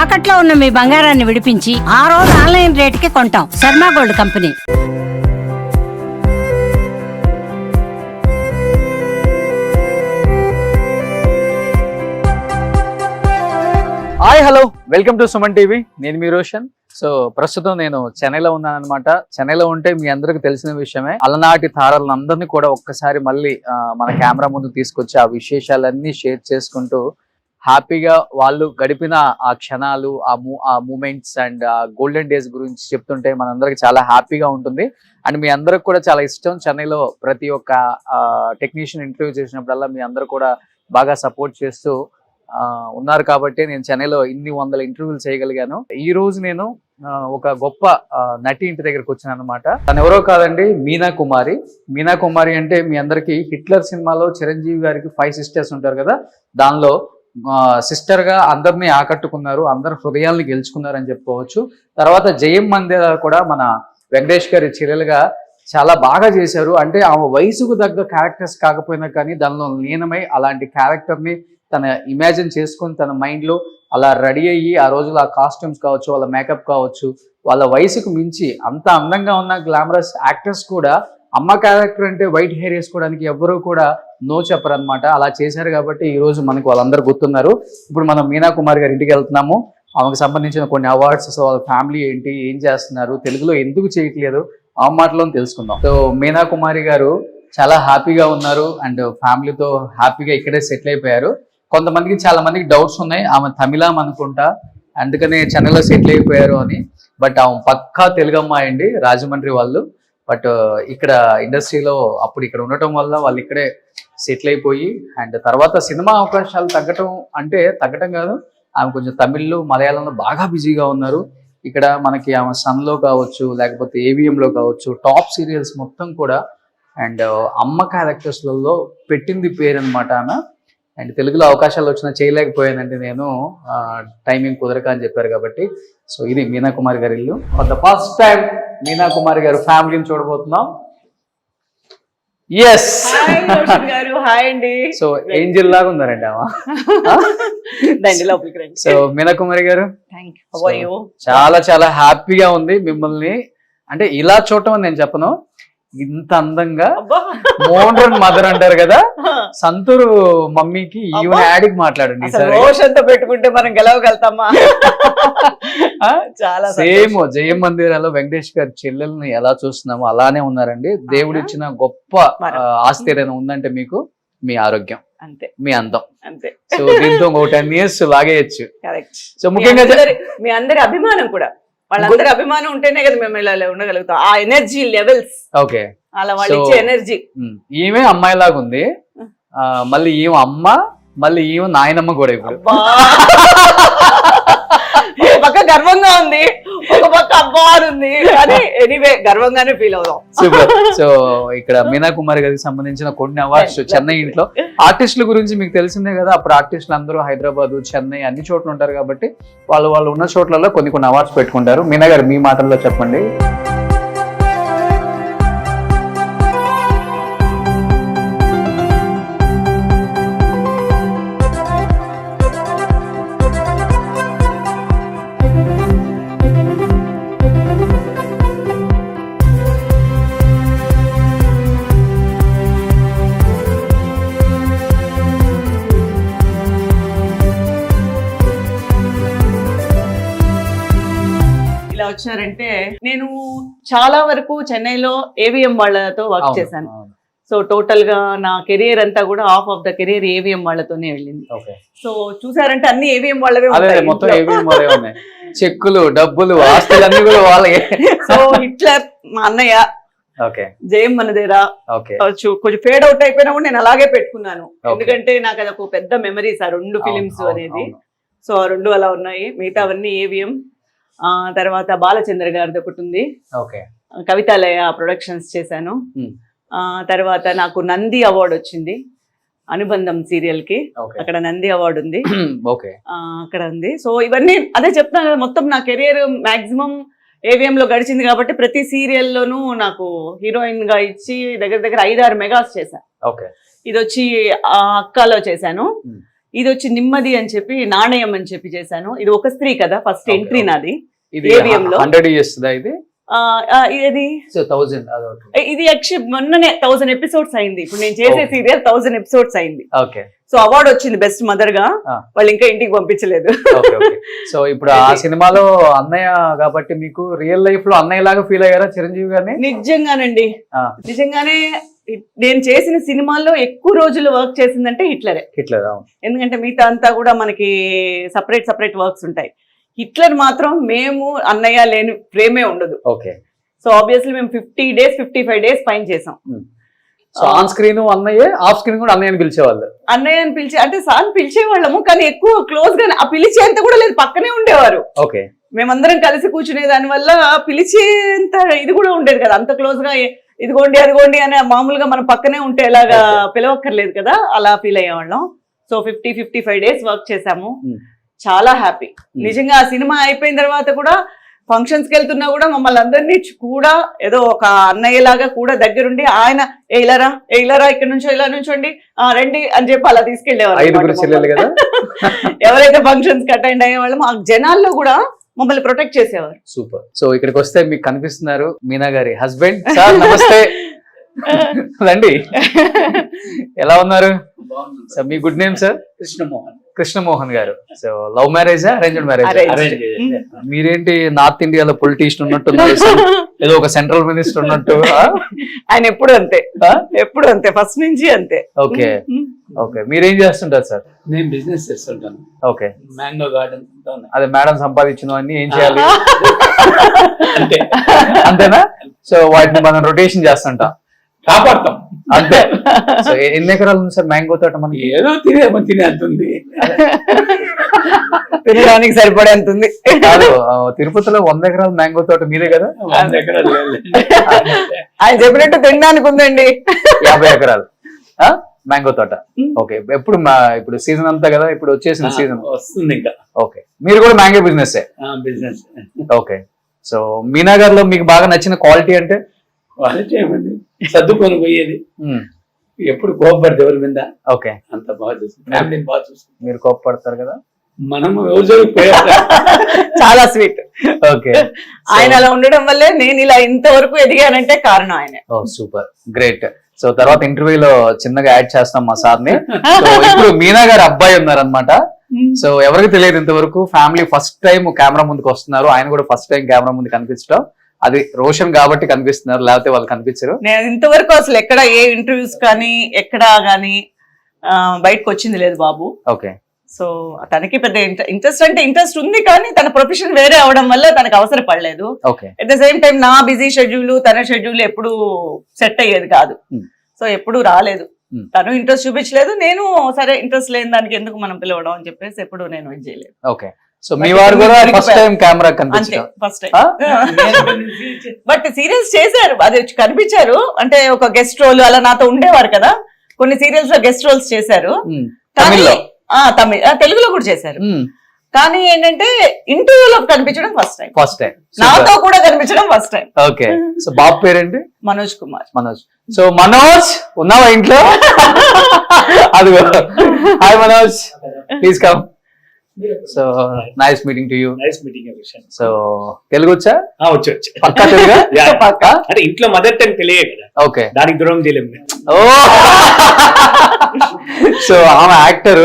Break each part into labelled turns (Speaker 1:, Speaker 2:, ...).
Speaker 1: తాకట్లో ఉన్న మీ బంగారాన్ని విడిపించి ఆ రోజు ఆన్లైన్ రేటుకి కొంటాం. Sharma gold company.
Speaker 2: Hi hello, welcome to Suman TV. నేను మీ రోషన్. సో ప్రస్తుతం నేను చెన్నైలో ఉన్నాను అనమాట. చెన్నైలో ఉంటే మీ అందరికి తెలిసిన విషయమే, అలనాటి తారలందరినీ కూడా ఒక్కసారి మళ్ళీ మన కెమెరా ముందు తీసుకొచ్చి ఆ విశేషాలన్నీ షేర్ చేసుకుంటూ హ్యాపీగా వాళ్ళు గడిపిన ఆ క్షణాలు, ఆ మూమెంట్స్ అండ్ ఆ గోల్డెన్ డేస్ గురించి చెప్తుంటే మనందరికి చాలా హ్యాపీగా ఉంటుంది. అండ్ మీ అందరికి కూడా చాలా ఇష్టం. చెన్నైలో ప్రతి ఒక్క టెక్నీషియన్ ఇంటర్వ్యూ చేసినప్పుడల్లా మీ అందరూ కూడా బాగా సపోర్ట్ చేస్తూ ఉన్నారు కాబట్టి నేను చెన్నైలో ఇన్ని వందల ఇంటర్వ్యూలు చేయగలిగాను. ఈ రోజు నేను ఒక గొప్ప నటి ఇంటి దగ్గరకు వచ్చాను అనమాట. తను ఎవరో కాదండి, మీనా కుమారి. మీనా కుమారి అంటే మీ అందరికి హిట్లర్ సినిమాలో చిరంజీవి గారికి 5 సిస్టర్స్ ఉంటారు కదా, దానిలో సిస్టర్ గా అందరినీ ఆకట్టుకున్నారు, అందరి హృదయాల్ని గెలుచుకున్నారు అని చెప్పుకోవచ్చు. తర్వాత జయం మందిర కూడా మన వెంకటేష్ గారి చెల్లెలుగా చాలా బాగా చేశారు. అంటే ఆమె వయసుకు తగ్గ క్యారెక్టర్స్ కాకపోయినా కానీ దానిలో లీనమై అలాంటి క్యారెక్టర్ని తన ఇమాజిన్ చేసుకుని తన మైండ్లో అలా రెడీ అయ్యి ఆ రోజులు ఆ కాస్ట్యూమ్స్ కావచ్చు, వాళ్ళ మేకప్ కావచ్చు, వాళ్ళ వయసుకు మించి అంత అందంగా ఉన్న గ్లామరస్ యాక్టర్స్ కూడా అమ్మ క్యారెక్టర్ అంటే వైట్ హెయిర్ వేసుకోవడానికి ఎవ్వరూ కూడా నో చెప్పరు అనమాట. అలా చేశారు కాబట్టి ఈ రోజు మనకు వాళ్ళందరూ గుర్తున్నారు. ఇప్పుడు మనం మీనా కుమార్ గారి ఇంటికి వెళ్తున్నాము. ఆమెకు సంబంధించిన కొన్ని అవార్డ్స్, వాళ్ళ ఫ్యామిలీ ఏంటి, ఏం చేస్తున్నారు, తెలుగులో ఎందుకు చేయట్లేదు, ఆ మాటలో తెలుసుకుందాం. సో మీనా కుమారి గారు చాలా హ్యాపీగా ఉన్నారు అండ్ ఫ్యామిలీతో హ్యాపీగా ఇక్కడే సెటిల్ అయిపోయారు. కొంతమందికి చాలా మందికి డౌట్స్ ఉన్నాయి, ఆమె తమిళం అనుకుంటా అందుకనే చెన్నైలో సెటిల్ అయిపోయారు అని. బట్ ఆమె పక్కా తెలుగు అమ్మాయి అండి, రాజమండ్రి వాళ్ళు. బట్ ఇక్కడ ఇండస్ట్రీలో అప్పుడు ఇక్కడ ఉండటం వల్ల వాళ్ళు ఇక్కడే సెటిల్ అయిపోయి అండ్ తర్వాత సినిమా అవకాశాలు తగ్గటం కాదు, ఆమె కొంచెం తమిళ్లో మలయాళంలో బాగా బిజీగా ఉన్నారు. ఇక్కడ మనకి ఆమె సన్లో కావచ్చు, లేకపోతే ఏవిఎంలో కావచ్చు, టాప్ సీరియల్స్ మొత్తం కూడా అండ్ అమ్మ క్యారెక్టర్స్లలో పెట్టింది పేరు అనమాట ఆమె. అండ్ తెలుగులో అవకాశాలు వచ్చినా చేయలేకపోయానంటే నేను టైమింగ్ కుదరక అని చెప్పారు కాబట్టి. సో ఇది మీనా కుమారి గారి ఇల్లు. For the first time Meena Kumari garu ఫ్యామిలీని చూడబోతున్నాం. ఎస్, సో ఏంజిల్ లాగా ఉన్నారండి ఆమె. సో మీనా కుమారి గారు చాలా చాలా హ్యాపీగా ఉంది మిమ్మల్ని అంటే ఇలా చూడటం అని నేను చెప్పను. ఇంత అందంగా మోడ్రన్ మదర్ అంటారు కదా, సంతూరు మమ్మీకి ఈవెన్ యాడికి మాట్లాడండి
Speaker 3: పెట్టుకుంటే మనం గెలవగలుగుతామా? చాలా
Speaker 2: సేమ్ జయం మందిరాలో వెంకటేష్ గారి చెల్లెల్ని ఎలా చూస్తున్నామో అలానే ఉన్నారండి. దేవుడు ఇచ్చిన గొప్ప ఆస్తి ఏదైనా ఉందంటే మీకు మీ ఆరోగ్యం
Speaker 3: అంతే,
Speaker 2: మీ అందం
Speaker 3: అంతే.
Speaker 2: సో దీంతో ఒక 10 years లాగేయచ్చు.
Speaker 3: సో ముఖ్యంగా మీ అందరి అభిమానం కూడా, వాళ్ళందరి అభిమానం ఉంటేనే కదా మేము ఇలా ఉండగలుగుతాం. ఆ ఎనర్జీ లెవెల్స్,
Speaker 2: ఓకే,
Speaker 3: అలా వాళ్ళు ఇచ్చే ఎనర్జీ.
Speaker 2: ఈమె అమ్మాయిలాగా ఉంది, మళ్ళీ ఈమె అమ్మ, మళ్ళీ ఈమె నాయనమ్మ కూడా. ఇప్పుడు
Speaker 3: ఒక పక్క గర్వంగా ఉంది, ఒక పక్క అబ్బా ఉంది, కానీ ఎనీవే గర్వంగానే ఫీల్ అవుతాం.
Speaker 2: సూపర్. సో ఇక్కడ మీనా కుమారి గారికి సంబంధించిన కొన్ని అవార్డ్స్ చెన్నై ఇంట్లో. ఆర్టిస్టుల గురించి మీకు తెలిసిందే కదా, అప్పుడు ఆర్టిస్టులు అందరూ హైదరాబాద్, చెన్నై అన్ని చోట్ల ఉంటారు కాబట్టి వాళ్ళు ఉన్న చోట్లలో కొన్ని అవార్డ్స్ పెట్టుకుంటారు. మీనా గారు మీ మాటల్లో చెప్పండి.
Speaker 3: వచ్చారంటే నేను చాలా వరకు చెన్నైలో ఏవిఎం వాళ్ళతో వర్క్ చేశాను. సో టోటల్ గా నా కెరియర్ అంతా కూడా half of the career AVM వాళ్ళతోనే వెళ్ళింది. సో చూసారంటే అన్ని ఏవిఎం వాళ్ళవే
Speaker 2: ఉంటాయి, చెక్కులు, డబ్బులు, ఆస్తులన్నీ కూడా వాళ్ళే.
Speaker 3: సో హిట్లర్ మా అన్నయ్య, జయం మనదేరా కొంచెం ఫేడ్ అవుట్ అయిపోయినా కూడా నేను అలాగే పెట్టుకున్నాను, ఎందుకంటే నాకు అది ఒక పెద్ద మెమరీస్ ఆ 2 ఫిలిమ్స్ అనేది. సో ఆ 2 అలా ఉన్నాయి, మిగతావన్నీ ఏవిఎం. తర్వాత బాలచంద్ర గారిది ఒకటి ఉంది, కవితాలయ ప్రొడక్షన్స్ చేశాను. తర్వాత నాకు నంది అవార్డు వచ్చింది అనుబంధం సీరియల్ కి, అక్కడ నంది అవార్డు ఉంది, అక్కడ ఉంది. సో ఇవన్నీ అదే చెప్తాను కదా, మొత్తం నా కెరియర్ మాక్సిమం ఏవిఎం లో గడిచింది కాబట్టి ప్రతి సీరియల్లోనూ నాకు హీరోయిన్ గా ఇచ్చి దగ్గర 5-6 మెగాస్ చేశాను. ఇది వచ్చి అక్కలో చేశాను, ఇది వచ్చి నెమ్మది అని చెప్పి నాణయం అని చెప్పి చేశాను. ఇది ఒక స్త్రీ కదా, ఫస్ట్
Speaker 2: Okay,
Speaker 3: ఎంట్రీ
Speaker 2: okay.
Speaker 3: నాది.
Speaker 2: ఇది
Speaker 3: AVM లో.
Speaker 2: 100 years దా ఇది?
Speaker 3: ఇది
Speaker 2: సో 1000 అదొకటి.
Speaker 3: ఇది యాక్చువల్లీ మొన్ననే 1000 ఎపిసోడ్స్ అయింది. ఇప్పుడు నేను చేసే
Speaker 2: Okay.
Speaker 3: సీరియల్ 1000 ఎపిసోడ్స్ అయింది.
Speaker 2: ఓకే
Speaker 3: సో అవార్డు వచ్చింది బెస్ట్ మదర్ గా. వాళ్ళు ఇంకా ఇంటికి పంపించలేదు.
Speaker 2: Okay okay. సో ఇప్పుడు ఆ సినిమాలో అన్నయ్య కాబట్టి మీకు రియల్ లైఫ్ లో అన్నయ్య లాగా ఫీల్ అయ్యారా చిరంజీవి గారిని?
Speaker 3: నిజంగానండి, నిజంగానే నేను చేసిన సినిమాల్లో ఎక్కువ రోజులు వర్క్ చేసిందంటే హిట్లరే.
Speaker 2: హిట్లర్.
Speaker 3: ఎందుకంటే మిగతా అంతా కూడా మనకి సపరేట్ వర్క్స్ ఉంటాయి. హిట్లర్ మాత్రం మేము అన్నయ్య లేని ప్రేమే ఉండదు.
Speaker 2: ఓకే.
Speaker 3: సో ఆబ్వియస్లీ మేము 50 days 55 days పైన చేసాం.
Speaker 2: సో ఆన్ స్క్రీన్ అన్నయ్య, ఆఫ్ స్క్రీన్ కూడా అన్నయ్యని పిలిచేవాళ్ళు.
Speaker 3: అన్నయ్య అని పిలిచి అంటే సార్ పిలిచేవాళ్ళము, కానీ ఎక్కువ క్లోజ్ గా ఆ పిలిచేంత కూడా లేదు, పక్కనే ఉండేవారు.
Speaker 2: ఓకే.
Speaker 3: మేమందరం కలిసి కూర్చునే దాని వల్ల పిలిచేంత ఇది కూడా ఉండేది కదా, అంత క్లోజ్ గా ఇదిగోండి అదిగోండి అని మామూలుగా మనం పక్కనే ఉంటే ఎలాగా పిలవక్కర్లేదు కదా, అలా ఫీల్ అయ్యేవాళ్ళం. సో 50-55 days వర్క్ చేసాము. చాలా హ్యాపీ నిజంగా. ఆ సినిమా అయిపోయిన తర్వాత కూడా ఫంక్షన్స్ కి వెళ్తున్నా కూడా మమ్మల్ని అందరినీ కూడా ఏదో ఒక అన్నయ్య లాగా కూడా దగ్గరుండి ఆయన ఇలారా ఇక్కడ నుంచో ఇలా నుంచోండి రండి అని చెప్పి అలా తీసుకెళ్లేవారు. ఎవరైతే ఫంక్షన్స్ కి అటెండ్ అయ్యేవాళ్ళం ఆ జనాల్లో కూడా మమ్మల్ని ప్రొటెక్ట్ చేసేవారు.
Speaker 2: సూపర్. సో ఇక్కడికి వస్తే మీకు కనిపిస్తున్నారు మీనా గారి హస్బెండ్. సార్ నమస్తే. రండి. ఎలా ఉన్నారు సార్? మీ గుడ్ నేమ్ సార్? కృష్ణమోహన్ గారు. సో లవ్ మ్యారేజా అరేంజ్డ్ మ్యారేజ్? మీరేంటి నార్త్ ఇండియాలో పొలిటీషియన్ ఉన్నట్టున్నారు, ఏదో ఒక సెంట్రల్ మినిస్టర్ ఉన్నట్టు.
Speaker 3: ఆయన ఎప్పుడు అంతే ఫస్ట్ నుంచి అంతే.
Speaker 2: Okay okay. మీరేం చేస్తుంటారు సార్?
Speaker 4: నేను బిజినెస్ చేస్తుంటాను.
Speaker 2: ఓకే.
Speaker 4: Mango garden.
Speaker 2: అదే మేడం సంపాదించిన అన్ని ఏం చేయాలి
Speaker 4: అంటే
Speaker 2: అంతేనా? సో వాటిని మనం రొటేషన్ చేస్తుంటాం,
Speaker 4: కాపాడతాం
Speaker 2: అంతే. సో ఎన్ని ఎకరాలు ఉంది సార్ మ్యాంగో తోట మనకి?
Speaker 4: ఏదో తినేస్తుంది,
Speaker 3: తినడానికి సరిపడేంత ఉంది.
Speaker 2: కాదు, తిరుపతిలో 100 ఎకరాల మ్యాంగో తోట మీదే కదా?
Speaker 4: 100 ఎకరాలు
Speaker 3: ఆయన చెప్పినట్టు తినడానికి ఉందండి.
Speaker 2: 50 ఎకరాలు మ్యాంగో తోట. ఓకే. ఇప్పుడు సీజన్ అంతా కదా, ఇప్పుడు వచ్చేసిన సీజన్
Speaker 4: వస్తుంది ఇంకా.
Speaker 2: ఓకే. మీరు కూడా mango business?
Speaker 4: Business.
Speaker 2: Okay. So Meena గారిలో మీకు బాగా నచ్చిన క్వాలిటీ అంటే?
Speaker 4: క్వాలిటీ ఏమండి, సర్దుకొని పోయేది, ఎప్పుడు కోపపడితే ఎవరి మీద.
Speaker 2: ఓకే.
Speaker 4: అంత బాగా చూస్తుంది, ఫ్యామిలీని బాగా చూస్తుంది.
Speaker 2: మీరు కోపపడతారు కదా?
Speaker 4: మనం ఎవరు
Speaker 3: చాలా స్వీట్.
Speaker 2: ఓకే.
Speaker 3: ఆయన అలా ఉండడం వల్లే నేను ఇలా ఇంతవరకు ఎదిగానంటే కారణం ఆయనే.
Speaker 2: ఓ సూపర్, గ్రేట్. సో తర్వాత ఇంటర్వ్యూలో చిన్నగా యాడ్ చేస్తాం మా సార్ ని. ఇప్పుడు మీనా గారి అబ్బాయి ఉన్నారనమాట. సో ఎవరికి తెలియదు ఇంతవరకు, ఫ్యామిలీ ఫస్ట్ టైం కెమెరా ముందుకు వస్తున్నారు. ఆయన కూడా ఫస్ట్ టైం కెమెరా ముందు కనిపించడం, అది రోషన్ కాబట్టి కనిపిస్తున్నారు, లేకపోతే వాళ్ళు కనిపించరు.
Speaker 3: నేను ఇంతవరకు అసలు ఎక్కడ ఏ ఇంటర్వ్యూస్ కానీ ఎక్కడా గానీ బయటకు వచ్చింది లేదు బాబు.
Speaker 2: ఓకే.
Speaker 3: సో తనకి పెద్ద ఇంట్రెస్ట్ ఉంది, కానీ తన ప్రొఫెషన్ వేరే అవడం వల్ల తనకు అవసరం పడలేదు. అట్ ద సేమ్ టైం నా బిజీ షెడ్యూల్ తన షెడ్యూల్ ఎప్పుడు సెట్ అయ్యేది కాదు. సో ఎప్పుడు రాలేదు, తను ఇంట్రెస్ట్ చూపించలేదు, నేను సరే ఇంట్రెస్ట్ లేని దానికి ఎందుకు మనం పిలవడం అని చెప్పేసి ఎప్పుడు నేను ఇది చేయలేదు.
Speaker 2: ఓకే. సో మీ వారు కూడా ఫస్ట్ టైం కెమెరా కనిపించారు?
Speaker 3: First time. బట్ సీరియల్స్ చేశారు, అది కనిపించారు, అంటే ఒక గెస్ట్ రోల్ అలా నాతో ఉండేవారు కదా, కొన్ని సీరియల్స్ లో గెస్ట్ రోల్స్ చేశారు. తెలుగులో కూడా చేశారు. కానీ ఏంటంటే ఇంటర్వ్యూలో కనిపించడం ఫస్ట్ టైం, నాతో కూడా కనిపించడం ఫస్ట్ టైం.
Speaker 2: ఓకే. సో బాబు పేరేంటి?
Speaker 3: మనోజ్ కుమార్.
Speaker 2: సో మనోజ్ ఉన్నావా ఇంట్లో? అది hi Manoj, please come. So nice meeting to you.
Speaker 4: Nice meeting.
Speaker 2: So Telugu వచ్చా?
Speaker 4: వచ్చు.
Speaker 2: పక్కా తెలుగా?
Speaker 4: పక్కా. అంటే ఇంట్లో మదర్ టంగ్ తెలియదు కదా.
Speaker 2: ఓకే.
Speaker 4: దానికి దూరం చేయలేము.
Speaker 2: ఓ సో ఆమె యాక్టర్,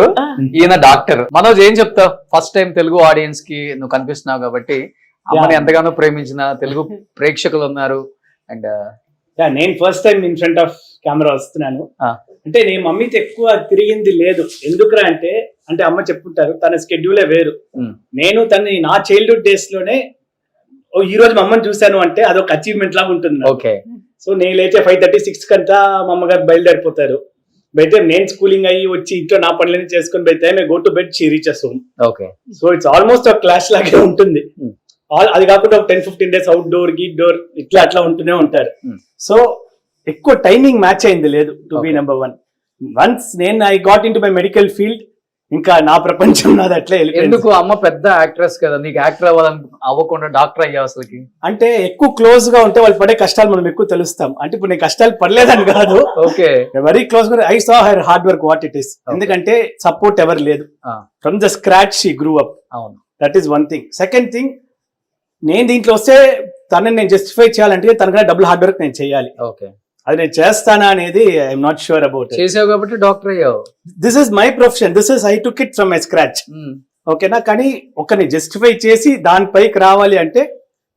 Speaker 2: ఈయన డాక్టర్. మనోజ్ ఏం చెప్తావు? ఫస్ట్ టైం తెలుగు ఆడియన్స్ కి నువ్వు కనిపిస్తున్నావు కాబట్టి, అమ్మని ఎంతగానో ప్రేమించిన తెలుగు ప్రేక్షకులు ఉన్నారు. అండ్
Speaker 4: నేను first time in front of camera వస్తున్నాను. అంటే నేను మమ్మీతో ఎక్కువ తిరిగింది లేదు. ఎందుకురా అంటే అమ్మ చెప్పుంటారు తన స్కెడ్యూలే వేరు. నేను తనని నా చైల్డ్హుడ్ డేస్ లోనే ఈ రోజు మా అమ్మని చూశాను అంటే అదొక అచీవ్మెంట్ లాగా ఉంటుంది.
Speaker 2: ఓకే.
Speaker 4: సో నేను లేచే 5:36 కంతా మా అమ్మగారు బయలుదేరిపోతారు. అయితే నేను స్కూలింగ్ అయ్యి వచ్చి ఇంట్లో నా పనులన్నీ చేసుకుని పోతే may go to bed, she reaches home.
Speaker 2: Okay.
Speaker 4: So it's almost ఒక క్లాస్ లాగే ఉంటుంది. అది కాకుండా ఒక 10-15 days అవుట్ డోర్ గీట్ డోర్ ఇట్లా అట్లా ఉంటూనే ఉంటారు. సో ఎక్కువ టైమింగ్ మ్యాచ్ అయింది లేదు టు బి నెంబర్ 1. వన్స్ నేను I got in to my medical field, ఇంకా నా ప్రపంచం నాది అట్లే వెళ్ళిపోయింది.
Speaker 2: ఎందుకు అమ్మ పెద్ద యాక్ట్రెస్ కదా, నీకు యాక్టర్ అవ్వకుండా డాక్టర్ అయ్యావు అసలుకి?
Speaker 4: అంటే ఎక్కువ క్లోజ్ గా ఉంటే వాళ్ళు పడే కష్టాలు మనం ఎక్కువ తెలుస్తాం. అంటే ఇప్పుడు నేను కష్టాలు పడలేదని కాదు,
Speaker 2: ఓకే,
Speaker 4: వెరీ క్లోజ్ గా I saw her hard work what it is. ఎందుకంటే సపోర్ట్ ఎవరు లేదు, from the scratch she grew up.
Speaker 2: అవును,
Speaker 4: that is one thing. Second thing, నేను దీంట్లో వస్తే తనని నేను జస్టిఫై చేయాలంటే తనకన్నా డబుల్ హార్డ్ వర్క్ నేను చేయాలి.
Speaker 2: ఓకే,
Speaker 4: అది నేను చేస్తానా అనేది ఐఎమ్ నాట్ షూర్ అబౌట్.
Speaker 2: చేసావు కాబట్టి డాక్టర్ అయ్యావు.
Speaker 4: This is my profession, this is I took it from my scratch. ఓకేనా? కానీ ఒకరిని జస్టిఫై చేసి దానిపైకి రావాలి అంటే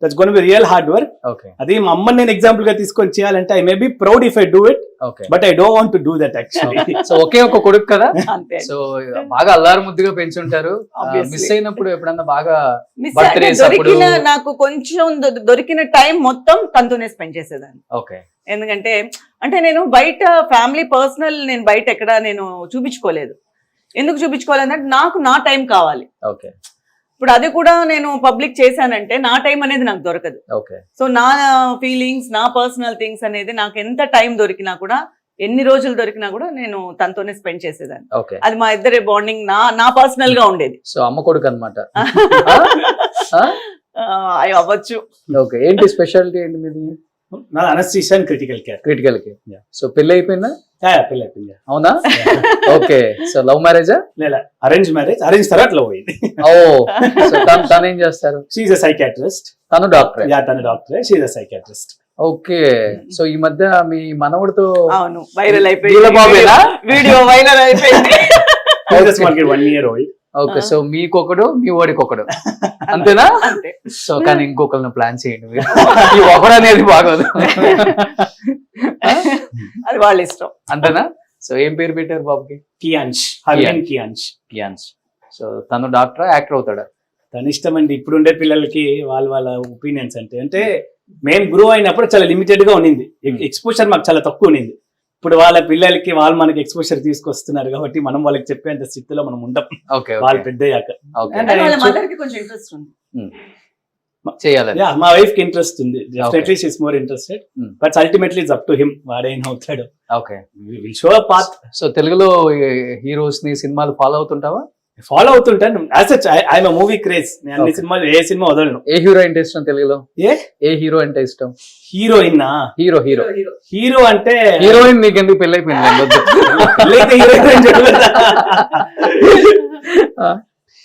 Speaker 4: that's gonna be real hard work.
Speaker 2: Okay,
Speaker 4: అది మా అమ్మని నేను ఎగ్జాంపుల్ గా తీసుకొని చేయాలంటే I may be proud if I do it,
Speaker 2: okay,
Speaker 4: but I don't want to do that actually.
Speaker 2: So ఒకే ఒక కొడుకు కదా,
Speaker 3: అంతే.
Speaker 2: సో బాగా అల్లారు ముద్దుగా పెంచుంటారు.
Speaker 3: Obviously.
Speaker 2: మిస్ అయినప్పుడు ఎప్పుడన్నా బాగా
Speaker 3: మిస్
Speaker 2: birthdays అప్పుడు
Speaker 3: దొరికిన నాకు కొంచెం దొరికిన టైం మొత్తం తనతోనే స్పెండ్ చేసేదాన్ని.
Speaker 2: ఓకే,
Speaker 3: ఎందుకంటే అంటే నేను బయట ఫ్యామిలీ పర్సనల్ నేను బయట ఎక్కడ నేను చూపించుకోలేదు. ఎందుకు చూపించుకోవాలంటే నాకు నా టైం కావాలి.
Speaker 2: ఓకే,
Speaker 3: ఇప్పుడు అది కూడా నేను పబ్లిక్ చేశానంటే నా టైం అనేది నాకు దొరకదు.
Speaker 2: ఓకే,
Speaker 3: సో నా ఫీలింగ్స్, నా పర్సనల్ థింగ్స్ అనేది నాకు ఎంత టైం దొరికినా కూడా, ఎన్ని రోజులు దొరికినా కూడా నేను తనతోనే స్పెండ్ చేసేదాన్ని.
Speaker 2: ఓకే.
Speaker 3: అది మా ఇద్దరి బాండింగ్ నా పర్సనల్ గా ఉండేది.
Speaker 2: సో అమ్మ కొడుకు అనమాట.
Speaker 3: అవి అవ్వచ్చు.
Speaker 2: ఓకే, ఏంటి స్పెషాలిటీ ఏంటి మీది?
Speaker 4: నా anaesthesia and critical care.
Speaker 2: Critical కి. సో పెళ్లి అయిపోయిందా?
Speaker 4: పెళ్ళి అయిపోయింది.
Speaker 2: అవునా? ఓకే, సో లవ్ మ్యారేజా?
Speaker 4: లేదా అరేంజ్ మ్యారేజ్. అరేంజ్ తర్వాత లవ్ అయింది.
Speaker 2: ఓ, సో తను ఏం చేస్తారు?
Speaker 4: She is a psychiatrist.
Speaker 2: తను డాక్టర్?
Speaker 4: యా, తను doctor. She is a psychiatrist.
Speaker 2: Okay, so ఈ మధ్య మీ మనవడితో
Speaker 3: అవును వైరల్
Speaker 2: వీళ్ళ
Speaker 3: అయిపోయింది,
Speaker 2: బాబేనా?
Speaker 3: వీడియో వైరల్ అయిపోయింది.
Speaker 4: 1 year old.
Speaker 2: ఓకే, సో మీకొకడు మీ ఓడికొకడు అంతేనా?
Speaker 3: అంతే.
Speaker 2: సో కానీ ఇంకొకరిని ప్లాన్ చేయండి మీరు. ఈ ఒకడు అనేది బాగోదు.
Speaker 3: అది వాళ్ళ ఇష్టం.
Speaker 2: అంతేనా? సో ఏం పేరు పెట్టారు బాబుకి?
Speaker 4: కియాన్ష్, హర్విన్ కియాన్ష్.
Speaker 2: కియాన్స్. సో తను డాక్టర్, యాక్టర్ అవుతాడా?
Speaker 4: తన ఇష్టం అండి. ఇప్పుడుండే పిల్లలకి వాళ్ళ ఒపీనియన్స్ అంటే మేము గ్రో అయినప్పుడు చాలా లిమిటెడ్ గా ఉన్నింది, ఎక్స్పోజర్ మాకు చాలా తక్కువ ఉన్నింది. ఇప్పుడు వాళ్ళ పిల్లలకి వాళ్ళు మనకి ఎక్స్పోజర్ తీసుకొస్తున్నారు కాబట్టి మనం వాళ్ళకి చెప్పేంత స్థితిలో మనం ఉండం.
Speaker 2: ఓకే,
Speaker 4: వాళ్ళు పెద్ద అయ్యాక.
Speaker 3: వాళ్ళ మదర్ కి కొంచెం ఇంట్రెస్ట్ ఉంది.
Speaker 2: చేయాలని.
Speaker 4: యా, మా వైఫ్ కి ఇంట్రెస్ట్ ఉంది. Definitely she is more interested, but ultimately it's up to him. వాడేం అవుతాడు.
Speaker 2: Okay,
Speaker 4: we will show a path.
Speaker 2: So తెలుగులో హీరోస్ ని సినిమాలు ఫాలో అవుతుంటావా?
Speaker 4: ఫాలో అవుతుంటాను. As such I'm a movie craze. నేను అన్ని సినిమాలు ఏ సినిమా వదలను.
Speaker 2: ఏ హీరో అంటే ఇష్టం తెలుగులో? ఏ హీరో అంటే ఇష్టం?
Speaker 4: హీరోయిన్. హీరో అంటే
Speaker 2: హీరోయిన్ నీకు ఎందుకు పెళ్లి అయిపోయింది?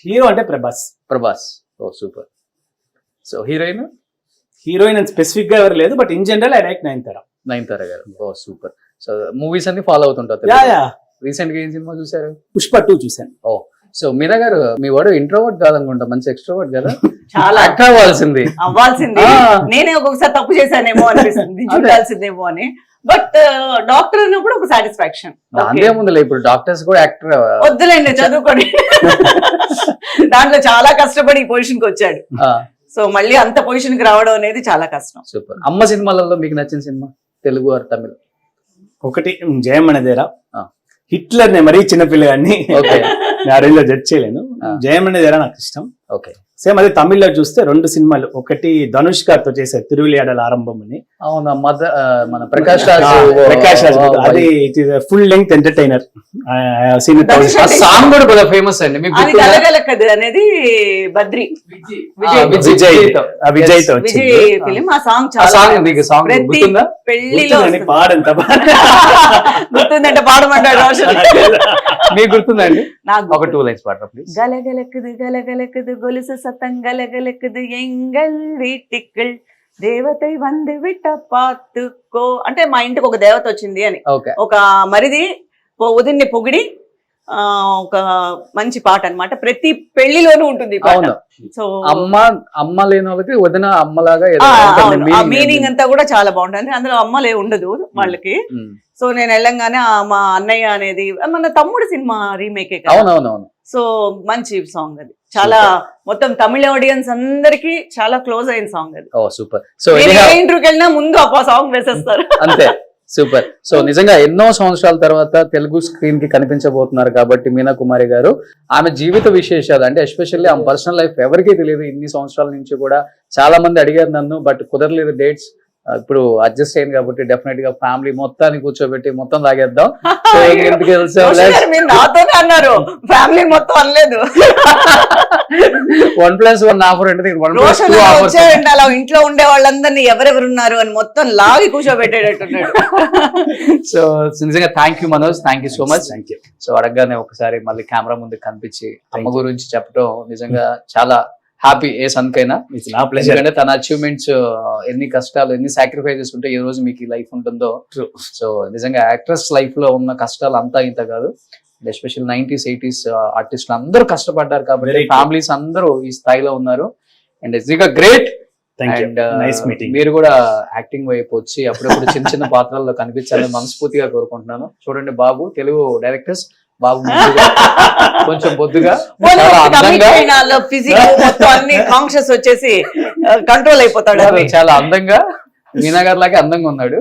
Speaker 4: హీరో అంటే ప్రభాస్.
Speaker 2: ఓ సూపర్. సో హీరోయిన్
Speaker 4: అని స్పెసిఫిక్ గా ఎవరు లేదు, but in general I like
Speaker 2: Nayanthara గారు. ఓ సూపర్. సో మూవీస్ అన్ని ఫాలో అవుతుంటారు. రీసెంట్ గా ఏం సినిమా చూసారు?
Speaker 4: పుష్ప 2 చూసాను.
Speaker 2: ఓ, సో మీరా గారు మీ వాడు ఇంట్రోవర్ట్ కాదనుకుంటా, మంచి ఎక్స్ట్రోవర్ట్ కదా?
Speaker 3: చాలా
Speaker 2: అవ్వాల్సింది.
Speaker 3: నేనే ఒక్కొక్కసారి తప్పు చేశానేమో అనిపిస్తుంది, చూడాల్సిందేమో అని. బట్ డాక్టర్ అన్నప్పుడు ఒక సాటిస్ఫాక్షన్.
Speaker 2: అంతే ముందులే, ఇప్పుడు డాక్టర్స్ కూడా యాక్టర్
Speaker 3: వద్దులేండి, చదువుకొని దాంట్లో చాలా కష్టపడి ఈ పొజిషన్ కి వచ్చాడు. సో మళ్ళీ అంత పొజిషన్ కి రావడం అనేది చాలా కష్టం.
Speaker 2: సూపర్. అమ్మ సినిమాలలో మీకు నచ్చిన సినిమా తెలుగు ఆర్ తమిళ్?
Speaker 4: ఒకటి జయమణదేరా. హిట్లర్ నే మరీ చిన్నపిల్లగాన్ని ఆ రేంజ్ లో జడ్జ్ చేయలేను. జయమణదేరా నాకు ఇష్టం.
Speaker 2: ఓకే,
Speaker 4: సేమ్ అదే తమిళ్లో చూస్తే 2 సినిమాలు. ఒకటి ధనుష్ గారితో చేశారు, తిరువిలియాడల ఆరంభం అని.
Speaker 2: అవునా, మన ప్రకాష్ రాజ్.
Speaker 4: అది it is full length entertainer.
Speaker 2: Song కూడా కూడా ఫేమస్ అండి. మీకు
Speaker 3: అనేది బద్రి
Speaker 4: విజయ్ తో
Speaker 3: ఫిలిం. ఆ సాంగ్
Speaker 2: గుర్తుందా?
Speaker 3: పెళ్లిలో
Speaker 4: పాడంత
Speaker 3: గుర్తుందంటే పాడమంటాడు.
Speaker 2: మీకు గుర్తుందండి? నాకు ఒక 2 లైన్స్ పాడరా ప్లీజ్.
Speaker 3: గలగలకుదు గలగలకుదు గొలుసు சத்தம் கலகலக்குது எங்கள் வீட்டுக்குள் దేవతై వంది విట్ట పాతుకో అంటే మా ఇంటికి ఒక దేవత వచ్చింది అని ఒక మరిది ఉదిన్ని పొగిడి ఒక మంచి పాట అన్నమాట. ప్రతి పెళ్లిలోనూ ఉంటుంది. సో
Speaker 2: అమ్మ లేని వాళ్ళకి వదిన అమ్మలాగా
Speaker 3: మీనింగ్ అంతా కూడా చాలా బాగుంటుంది. అందులో అమ్మలే ఉండదు వాళ్ళకి. సో నేను వెళ్ళంగానే మా అన్నయ్య అనేది మన తమ్ముడు సినిమా రీమేకే కదా. సో మంచి సాంగ్ అది. చాలా మొత్తం తమిళ ఆడియన్స్ అందరికి చాలా క్లోజ్ అయిన సాంగ్ అది.
Speaker 2: సూపర్. సో
Speaker 3: ఇంటర్వ్యూకి వెళ్ళినా ముందు ఆ సాంగ్ వేసేస్తారు.
Speaker 2: అంతే, సూపర్. సో నిజంగా ఎన్నో సంవత్సరాల తర్వాత తెలుగు స్క్రీన్ కి కనిపించబోతున్నారు కాబట్టి మీనా కుమారి గారు, ఆమె జీవిత విశేషాలు అంటే ఎస్పెషల్లీ ఆమె పర్సనల్ లైఫ్ ఎవరికీ తెలియదు. ఇన్ని సంవత్సరాల నుంచి కూడా చాలా మంది అడిగారు నన్ను, బట్ కుదరలేదు డేట్స్. ఇప్పుడు అడ్జస్ట్ అయింది కాబట్టి డెఫినెట్ గా ఫ్యామిలీ మొత్తాన్ని కూర్చోబెట్టి మొత్తం తాగేద్దాం. సో ఎందుకు
Speaker 3: మీరు నాతోనే అన్నారు, ఫ్యామిలీ మొత్తం అనలేదు.
Speaker 2: 1+1 ఆఫర్ అంటే 1+2 ఆఫర్.
Speaker 3: వచ్చాయండి అలా ఇంట్లో ఉండే వాళ్ళందరినీ ఎవరెవరు ఉన్నారు అని మొత్తం లాగి కూర్చోబెట్టేటట్టున్నాడు.
Speaker 2: సో నిజంగా thank you Manoj, thank you so much.
Speaker 4: Thank you.
Speaker 2: So అడగగానే ఒకసారి మళ్ళీ కెమెరా ముందు కనిపించి అమ్మ గురించి చెప్పడం నిజంగా చాలా హ్యాపీ ఏ సన్కైనా.
Speaker 4: నా ప్లెజర్.
Speaker 2: ఎందుకంటే తన అచీవ్మెంట్స్ ఎన్ని కష్టాలు ఎన్ని సాక్రిఫైజెస్ ఉంటే ఈ రోజు మీకు లైఫ్ ఉంటుందో. సో నిజంగా యాక్ట్రెస్ లైఫ్ లో ఉన్న కష్టాలు అంతా ఇంత కాదు. ఎస్పెషల్ 90s 80s ఆర్టిస్టులు అందరూ కష్టపడ్డారు కాబట్టి ఫ్యామిలీస్ అందరూ ఈ స్థాయిలో ఉన్నారు. And it's great. అండ్ మీరు కూడా యాక్టింగ్ వైపు వచ్చి అప్పుడప్పుడు చిన్న చిన్న పాత్రల్లో కనిపించాలని మనస్ఫూర్తిగా కోరుకుంటున్నాను. చూడండి బాబు, తెలుగు డైరెక్టర్స్ బాబు కొంచెం బొద్దుగా
Speaker 3: ఫిజికల్ మొత్తం అన్ని కాన్షియస్ వచ్చేసి కంట్రోల్ అయిపోతాడు.
Speaker 2: చాలా అందంగా మీనా గారి లాగా అందంగా ఉన్నాడు.